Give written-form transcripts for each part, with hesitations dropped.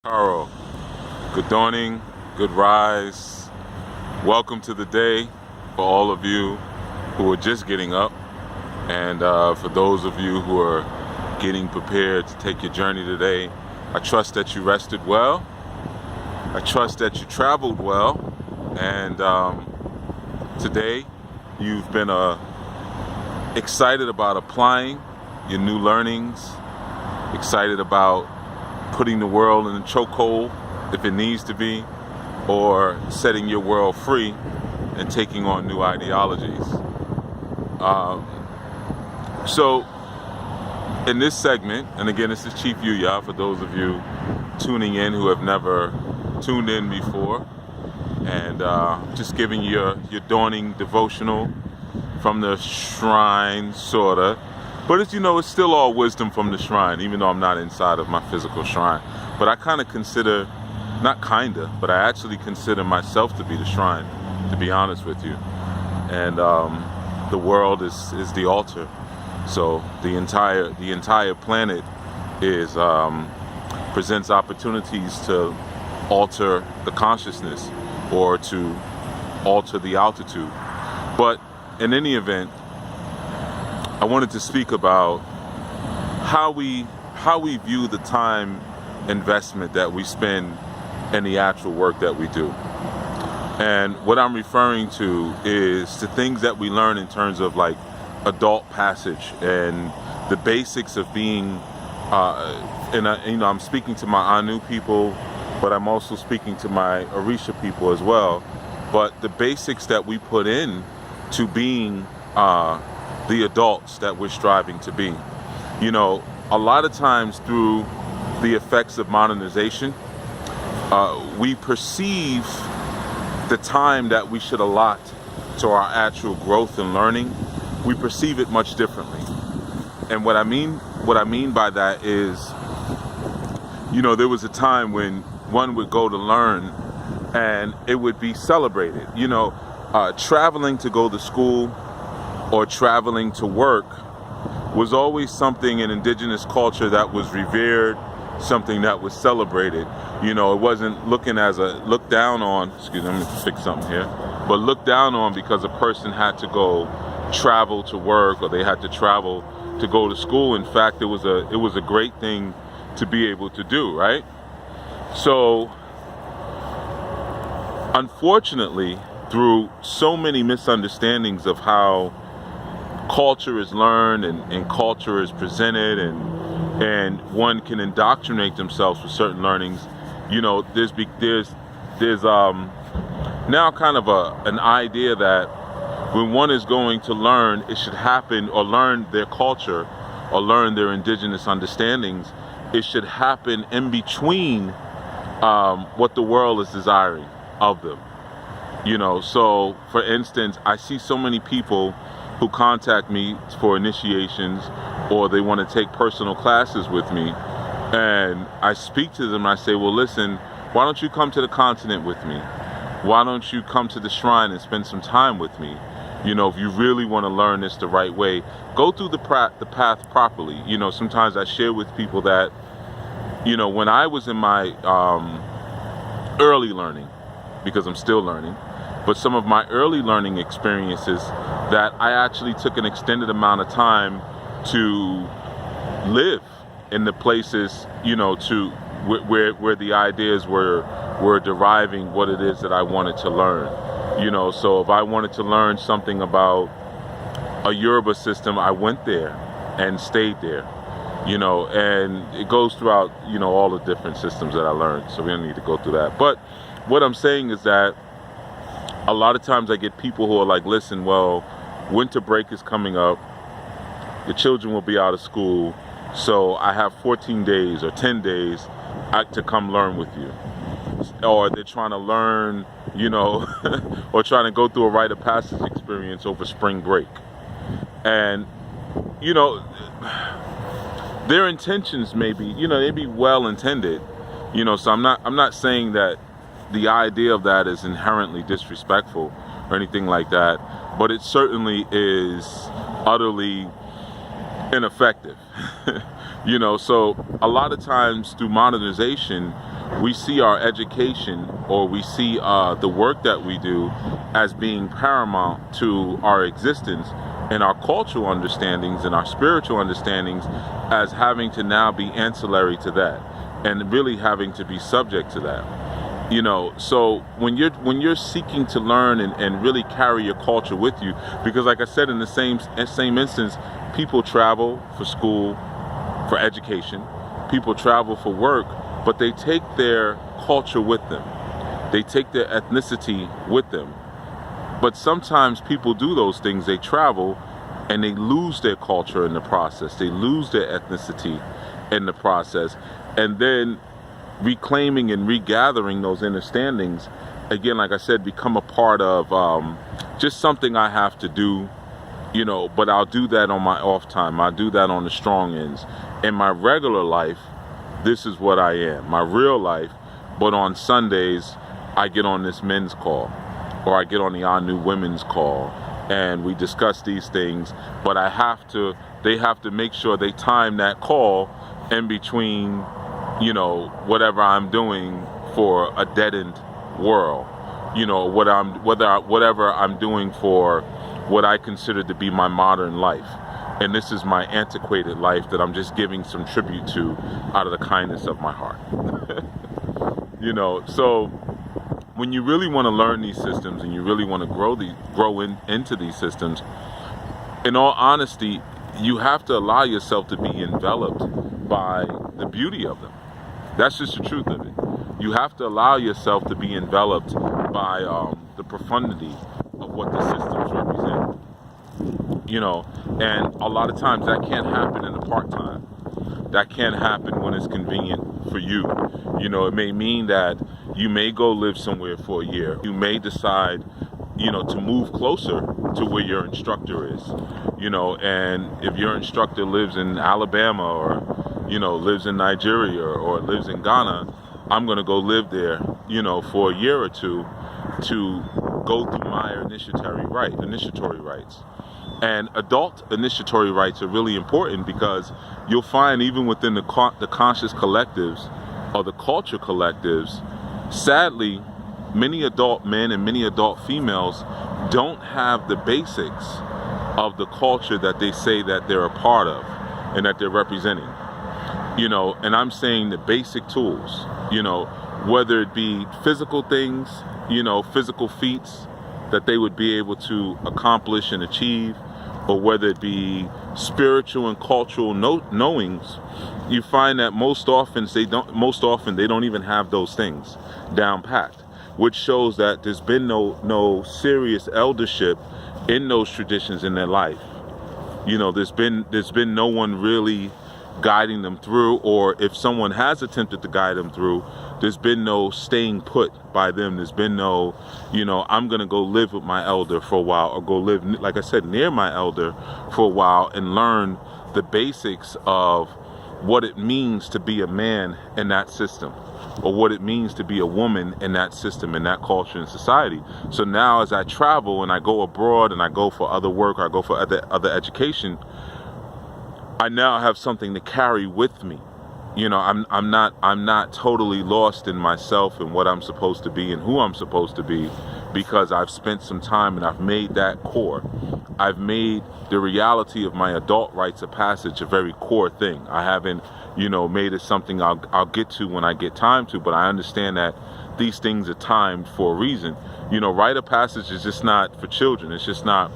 Taro, good dawning, good rise. Welcome to the day for all of you who are just getting up, and for those of you who are getting prepared to take your journey today. I trust that you rested well. I trust that you traveled well, and today you've been excited about applying your new learnings, excited about putting the world in a chokehold if it needs to be, or setting your world free and taking on new ideologies. So in this segment, and again, this is Chief Yuya for those of you tuning in who have never tuned in before, and just giving your dawning devotional from the shrine, sorta. But as you know, it's still all wisdom from the shrine, even though I'm not inside of my physical shrine. But I actually consider myself to be the shrine, to be honest with you. And the world is the altar. So the entire planet presents opportunities to alter the consciousness or to alter the altitude. But in any event, I wanted to speak about how we view the time investment that we spend in the actual work that we do. And what I'm referring to is the things that we learn in terms of like adult passage and the basics of being, I'm speaking to my Anu people, but I'm also speaking to my Orisha people as well. But the basics that we put in to being the adults that we're striving to be. You know, a lot of times through the effects of modernization, we perceive the time that we should allot to our actual growth and learning. We perceive it much differently. And what I mean by that is, you know, there was a time when one would go to learn and it would be celebrated. You know, traveling to go to school or traveling to work was always something in indigenous culture that was revered, something that was celebrated. You know, it wasn't looked down on, excuse me, let me fix something here, but looked down on because a person had to go travel to work or they had to travel to go to school. In fact, it was a great thing to be able to do, right? So, unfortunately, through so many misunderstandings of how culture is learned and culture is presented, and one can indoctrinate themselves with certain learnings. You know, there's now kind of an idea that when one is going to learn, it should happen, or learn their culture or learn their indigenous understandings, it should happen in between what the world is desiring of them. You know, so for instance, I see so many people who contact me for initiations, or they want to take personal classes with me, and I speak to them and I say, well, listen, why don't you come to the continent with me? Why don't you come to the shrine and spend some time with me? You know, if you really want to learn this the right way, go through the path properly. You know, sometimes I share with people that, you know, when I was in my early learning, because I'm still learning, but some of my early learning experiences, that I actually took an extended amount of time to live in the places, you know, to where the ideas were deriving what it is that I wanted to learn. You know, so if I wanted to learn something about a Yoruba system, I went there and stayed there. You know, and it goes throughout, you know, all the different systems that I learned, so we don't need to go through that. But what I'm saying is that a lot of times I get people who are like, listen, well, winter break is coming up, the children will be out of school, so I have 14 days or 10 days to come learn with you. Or they're trying to learn, you know, or trying to go through a rite of passage experience over spring break. And, you know, their intentions may be, you know, they be well intended, you know, so I'm not saying that the idea of that is inherently disrespectful or anything like that, but it certainly is utterly ineffective. You know, so a lot of times through modernization, we see our education, or we see the work that we do as being paramount to our existence, and our cultural understandings and our spiritual understandings as having to now be ancillary to that, and really having to be subject to that. So when you're seeking to learn and really carry your culture with you, because like I said, in the same instance, people travel for school, for education, people travel for work, but they take their culture with them. They take their ethnicity with them. But sometimes people do those things. They travel and they lose their culture in the process. They lose their ethnicity in the process. And then reclaiming and regathering those understandings, again, like I said, become a part of just something I have to do, but I'll do that on my off time. I'll do that on the strong ends. In my regular life, this is what I am, my real life. But on Sundays, I get on this men's call, or I get on the Anu women's call, and we discuss these things. But they have to make sure they time that call in between, whatever I'm doing for a deadened world, whatever I'm doing for what I consider to be my modern life. And this is my antiquated life that I'm just giving some tribute to out of the kindness of my heart. So when you really want to learn these systems and you really want to grow into these systems, in all honesty, you have to allow yourself to be enveloped by the beauty of them. That's just the truth of it. You have to allow yourself to be enveloped by the profundity of what the systems represent. And a lot of times that can't happen in the part-time. That can't happen when it's convenient for you. It may mean that you may go live somewhere for a year. You may decide, to move closer to where your instructor is. And if your instructor lives in Alabama, or lives in Nigeria, or lives in Ghana, I'm going to go live there, for a year or two to go through my initiatory rites. And adult initiatory rites are really important, because you'll find even within the conscious collectives or the culture collectives, sadly, many adult men and many adult females don't have the basics of the culture that they say that they're a part of and that they're representing. And I'm saying the basic tools, whether it be physical things, physical feats that they would be able to accomplish and achieve, or whether it be spiritual and cultural knowings. You find that most often they don't even have those things down packed, which shows that there's been no serious eldership in those traditions in their life. There's been no one really guiding them through, or if someone has attempted to guide them through, there's been no staying put by them. There's been no, I'm going to go live with my elder for a while, or go live, like I said, near my elder for a while and learn the basics of what it means to be a man in that system, or what it means to be a woman in that system, in that culture and society. So now as I travel and I go abroad and I go for other work, or I go for other education, I now have something to carry with me. I'm not totally lost in myself and what I'm supposed to be and who I'm supposed to be, because I've spent some time and I've made that core. I've made the reality of my adult rites of passage a very core thing. I haven't, made it something I'll get to when I get time to, but I understand that these things are timed for a reason. Rite of passage is just not for children. It's just not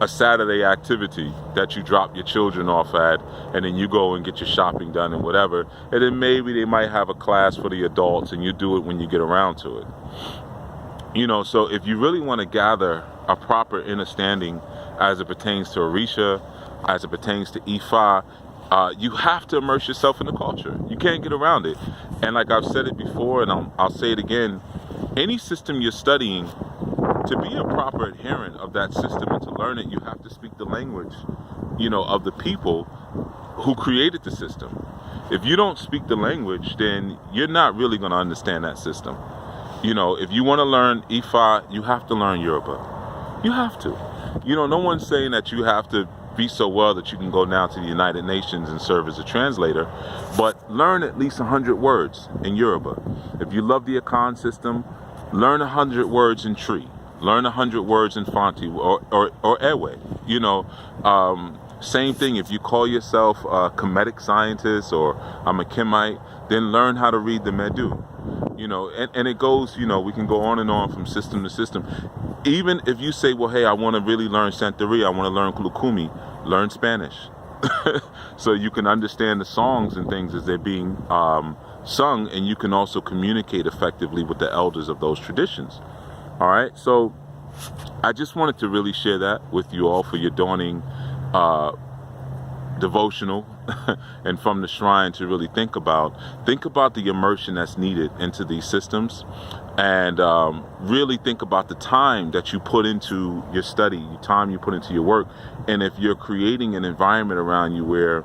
a Saturday activity that you drop your children off at, and then you go and get your shopping done and whatever, and then maybe they might have a class for the adults and you do it when you get around to it. So if you really want to gather a proper understanding as it pertains to Orisha, as it pertains to Ifa, you have to immerse yourself in the culture. You can't get around it. And like I've said it before, and I'll say it again, any system you're studying, to be a proper adherent of that system and to learn it, you have to speak the language, of the people who created the system. If you don't speak the language, then you're not really going to understand that system. If you want to learn Ifa, you have to learn Yoruba. You have to. No one's saying that you have to be so well that you can go down to the United Nations and serve as a translator, but learn at least 100 words in Yoruba. If you love the Akan system, learn 100 words in Tree. Learn 100 words in Fanti or Ewe. You know, same thing. If you call yourself a Kemetic scientist or I'm a Kemite, then learn how to read the Medu. You know, and it goes, you know, we can go on and on from system to system. Even if you say, well, hey, I want to really learn Santeria, I want to learn Kulukumi, learn Spanish. So you can understand the songs and things as they're being sung, and you can also communicate effectively with the elders of those traditions. All right, so I just wanted to really share that with you all for your dawning devotional and from the shrine to really think about the immersion that's needed into these systems, and really think about the time that you put into your study, the time you put into your work. And if you're creating an environment around you where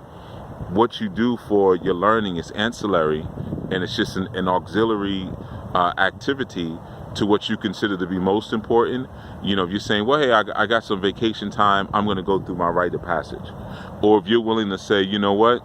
what you do for your learning is ancillary and it's just an auxiliary activity to what you consider to be most important, you know, if you're saying, well, hey, I got some vacation time, I'm going to go through my rite of passage. Or if you're willing to say, you know what,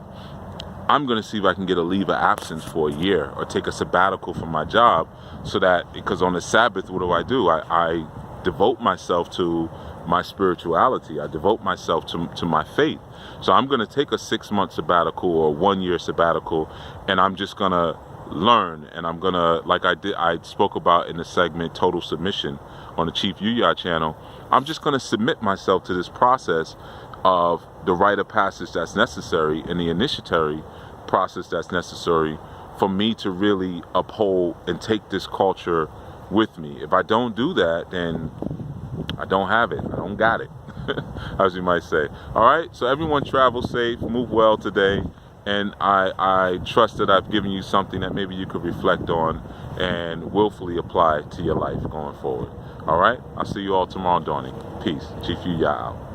I'm going to see if I can get a leave of absence for a year or take a sabbatical from my job, so that, because on the Sabbath, what do? I devote myself to my spirituality. I devote myself to my faith. So I'm going to take a 6-month sabbatical or 1 year sabbatical, and I'm just going to learn, and I'm going to, like I spoke about in the segment Total Submission on the Chief Yuya channel, I'm just going to submit myself to this process of the rite of passage that's necessary and the initiatory process that's necessary for me to really uphold and take this culture with me. If I don't do that, then I don't have it. I don't got it, as you might say. All right, so everyone travel safe, move well today, and I trust that I've given you something that maybe you could reflect on and willfully apply to your life going forward. All right, I'll see you all tomorrow dawning. Peace. Chief Yuya out.